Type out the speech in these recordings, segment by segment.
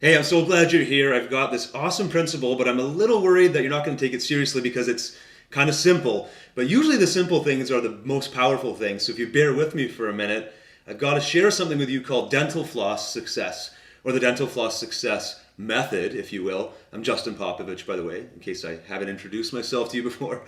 Hey, I'm so glad you're here. I've got this awesome principle, but I'm a little worried that you're not going to take it seriously because it's kind of simple. But usually the simple things are the most powerful things. So if you bear with me for a minute, I've got to share something with you called dental floss success, or the dental floss success method, if you will. I'm Justin Popovich, by the way, in case I haven't introduced myself to you before.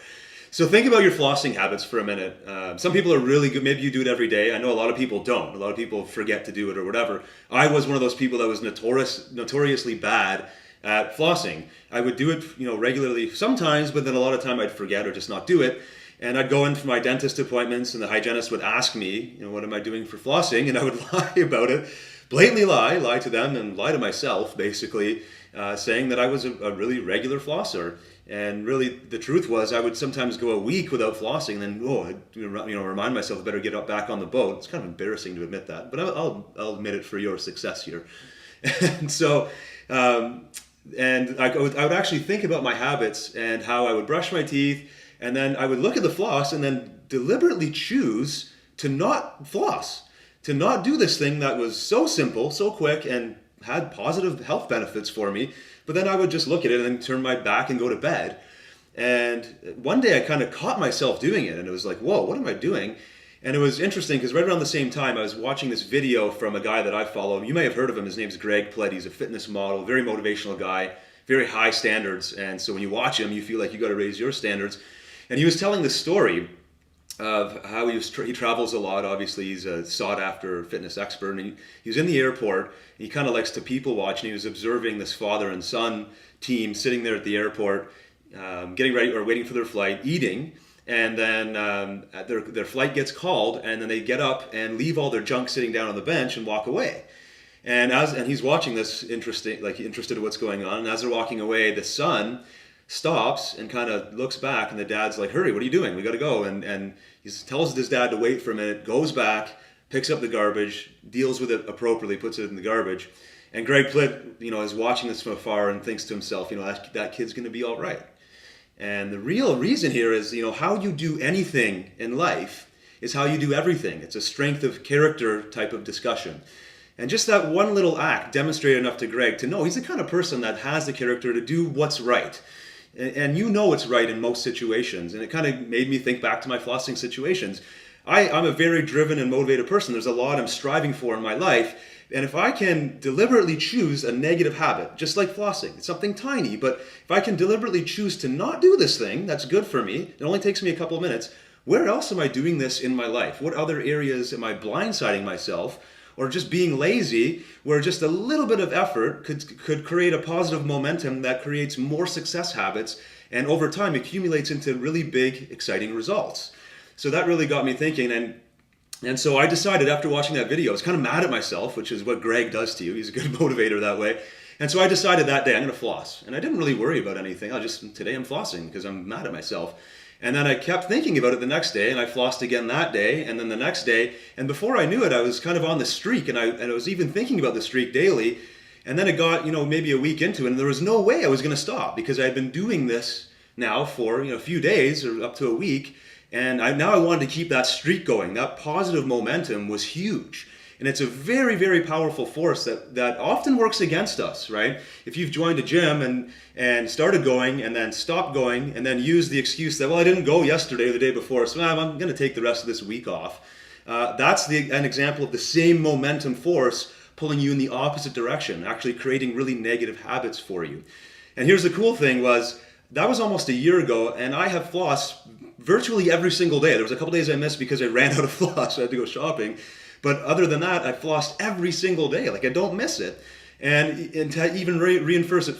So think about your flossing habits for a minute. Some people are really good. Maybe you do it every day. I know a lot of people don't. A lot of people forget to do it or whatever. I was one of those people that was notoriously bad at flossing. I would do it, regularly sometimes, but then a lot of time I'd forget or just not do it. And I'd go in for my dentist appointments, and the hygienist would ask me, what am I doing for flossing? And I would lie about it, blatantly lie to them and lie to myself, basically, saying that I was a really regular flosser. And really, the truth was, I would sometimes go a week without flossing, and then I'd, remind myself I better get up back on the boat. It's kind of embarrassing to admit that, but I'll admit it for your success here. And so, and I would actually think about my habits and how I would brush my teeth, and then I would look at the floss, and then deliberately choose to not floss, to not do this thing that was so simple, so quick, and had positive health benefits for me. But then I would just look at it and then turn my back and go to bed. And one day I kind of caught myself doing it, and it was like, whoa, what am I doing? And it was interesting because right around the same time I was watching this video from a guy that I follow. You may have heard of him. His name's Greg Plitt. He's a fitness model, very motivational guy, very high standards. And so when you watch him, you feel like you got to raise your standards. And he was telling this story of how he travels a lot. Obviously, he's a sought-after fitness expert, and he was in the airport. He kind of likes to people watch, and he was observing this father and son team sitting there at the airport, getting ready or waiting for their flight, eating, and then their flight gets called, and then they get up and leave all their junk sitting down on the bench and walk away. And he's watching this, interested in what's going on. And as they're walking away, the son stops and kind of looks back, and the dad's like, hurry, what are you doing? We got to go. And he tells his dad to wait for a minute, goes back, picks up the garbage, deals with it appropriately, puts it in the garbage. And Greg Plitt, is watching this from afar and thinks to himself, that kid's going to be all right. And the real reason here is, how you do anything in life is how you do everything. It's a strength of character type of discussion. And just that one little act demonstrated enough to Greg to know he's the kind of person that has the character to do what's right. And it's right in most situations. And it kind of made me think back to my flossing situations. I'm a very driven and motivated person. There's a lot I'm striving for in my life. And if I can deliberately choose a negative habit, just like flossing, it's something tiny, but if I can deliberately choose to not do this thing that's good for me, it only takes me a couple of minutes, where else am I doing this in my life? What other areas am I blindsiding myself? Or just being lazy, where just a little bit of effort could create a positive momentum that creates more success habits, and over time accumulates into really big, exciting results. So that really got me thinking, and so I decided after watching that video, I was kind of mad at myself, which is what Greg does to you. He's a good motivator that way. And so I decided that day I'm going to floss, and I didn't really worry about anything. Today I'm flossing because I'm mad at myself. And then I kept thinking about it the next day, and I flossed again that day, and then the next day. And before I knew it, I was kind of on the streak, and I was even thinking about the streak daily. And then it got, maybe a week into it, and there was no way I was going to stop because I had been doing this now for, a few days or up to a week. And now I wanted to keep that streak going. That positive momentum was huge. And it's a very, very powerful force that often works against us, right? If you've joined a gym and started going and then stopped going and then used the excuse that, well, I didn't go yesterday or the day before, so I'm going to take the rest of this week off. That's an example of the same momentum force pulling you in the opposite direction, actually creating really negative habits for you. And here's the cool thing that was almost a year ago, and I have flossed virtually every single day. There was a couple days I missed because I ran out of floss, so I had to go shopping. But other than that, I flossed every single day. Like, I don't miss it. And to even reinforce it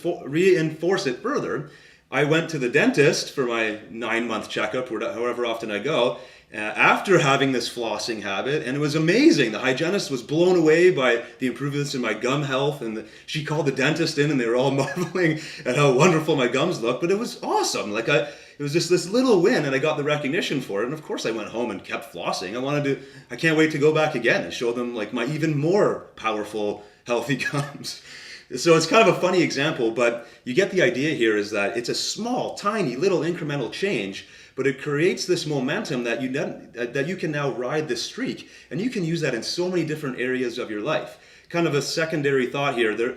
further, I went to the dentist for my 9-month checkup, or however often I go, after having this flossing habit, and it was amazing. The hygienist was blown away by the improvements in my gum health, and she called the dentist in, and they were all marveling at how wonderful my gums looked. But it was awesome. It was just this little win, and I got the recognition for it. And of course, I went home and kept flossing. I can't wait to go back again and show them my even more powerful, healthy gums. So it's kind of a funny example, but you get the idea here is that it's a small, tiny, little incremental change, but it creates this momentum that you can now ride this streak, and you can use that in so many different areas of your life. kind of a secondary thought here.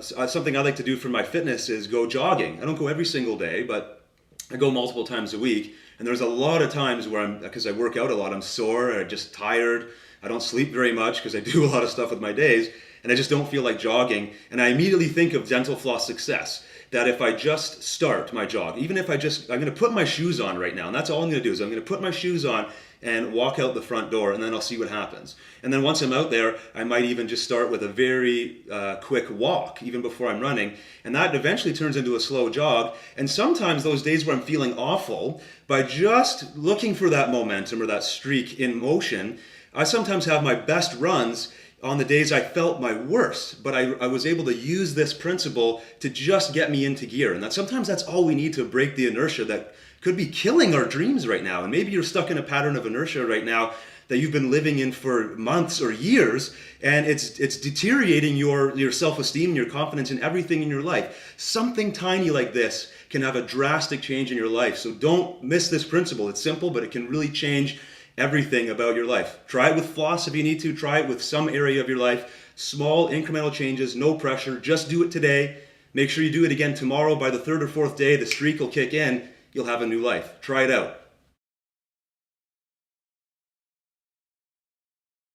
Something I like to do for my fitness is go jogging. I don't go every single day, but I go multiple times a week. And there's a lot of times where because I work out a lot, I'm sore, I'm just tired. I don't sleep very much because I do a lot of stuff with my days, and I just don't feel like jogging. And I immediately think of Dental Floss success. That if I just start my jog, even if I'm going to put my shoes on right now, and that's all I'm going to do is I'm going to put my shoes on and walk out the front door, and then I'll see what happens. And then once I'm out there, I might even just start with a very quick walk, even before I'm running, and that eventually turns into a slow jog. And sometimes those days where I'm feeling awful, by just looking for that momentum or that streak in motion, I sometimes have my best runs on the days I felt my worst, but I was able to use this principle to just get me into gear. And sometimes that's all we need to break the inertia that could be killing our dreams right now. And maybe you're stuck in a pattern of inertia right now that you've been living in for months or years, and it's deteriorating your self-esteem, your confidence in everything in your life. Something tiny like this can have a drastic change in your life. So don't miss this principle. It's simple, but it can really change everything about your life. Try it with floss if you need to. Try it with some area of your life. Small incremental changes, no pressure. Just do it today. Make sure you do it again tomorrow. By the third or fourth day, the streak will kick in. You'll have a new life. Try it out.